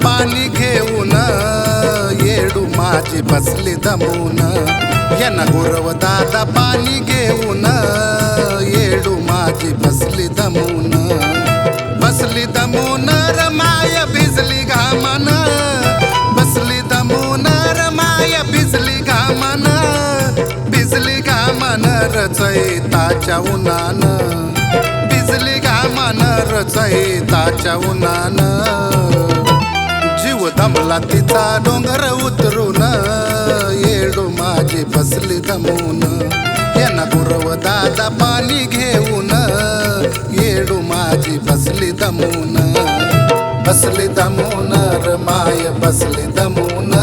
पाणी घेऊन येडू माझी बसली दमून येना गुरव दादा पाणी घेऊन येडू माझी बसली दमून रमाय भिजली घामन बसली दमून रमाय भिजली घामन रचयताच्या उन्हान भिजली घामन रचयताच्या उन्हान जीव दमला तिचा डोंगर उतरून येडू माझी बसली दमून येना गुरव दादा पाणी घेऊन येडू माझी बसली दमून रमाय बसली दमून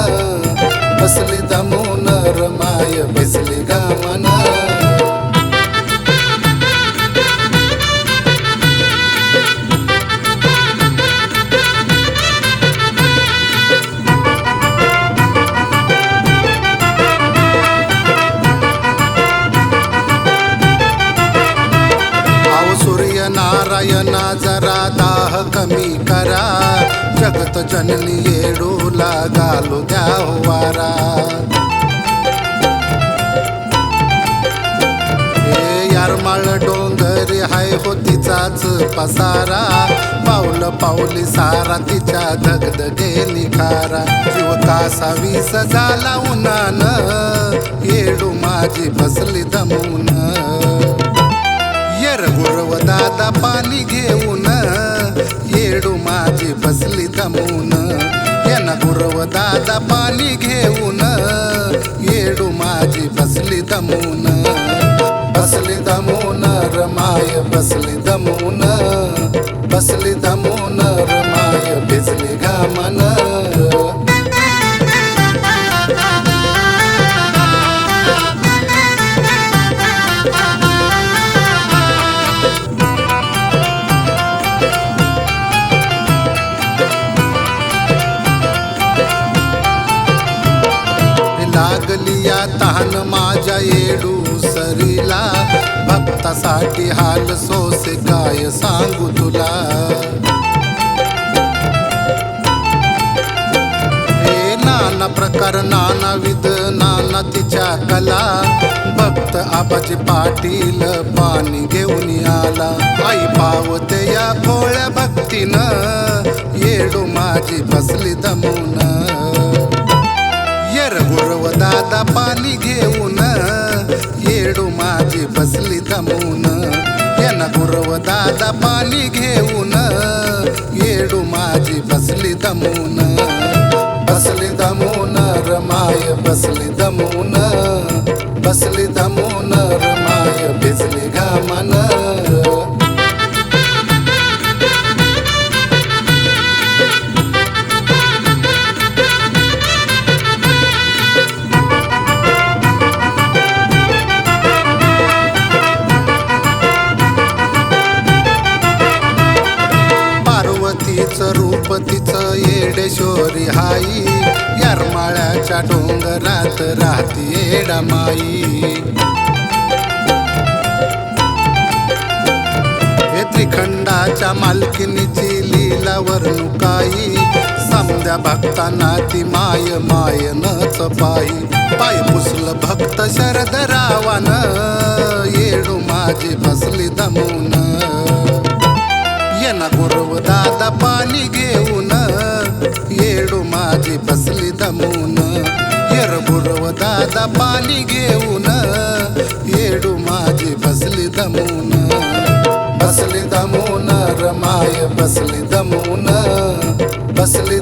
रमाय भिजली घामन नारायणा जरा दाह कमी करा जगत जननी येडूला घालू द्या वारा हे यारमाळ डोंगरी हाय हो तिचाच पसारा पाऊल पाऊली सारा तिच्या धगधगे निखारा जीव कासा वीस झाला उन्हान येडू माझी बसली दमून गुरव दादा पाणी घेऊन येडू माझी बसली दमून येना गुरव दादा पाणी घेऊन येडू माझी बसली दमून रमाय बसली दमून रमाय भिजली घामन लागलिया तहान माझ्या येडू सरीला भक्तासाठी हाल सोसे काय सांगू तुला हे नाना प्रकार नानाविध नाना तिच्या कला भक्त आबाजी पाटील पाणी घेऊन आला आई पावते या भोळ्या भक्तीनं येडू माझी बसली दमून गुरव दादा पाणी घेऊन येडू माझी बसली दमून येना गुरव दादा पाणी घेऊन येडू माझी बसली दमून रमाय बसली दमून रमाय भिजली घामन रूप तिचं येडेश्वरी हाई यारमाळ्याच्या डोंगरात राहती येडामाई हे त्रिखंडाच्या मालकिनीची लीला वर्णुकाई समद्या भक्तांना ती माय मायनच पायी पुसलं भक्त शरद रावण येडू माझी बसली दमून येना गुरव दादा पाणी घेऊन येडू माझी बसली दमून गुरव दादा पाणी घेऊन येडू माझी बसली दमून रमाय बसली दमून रमाय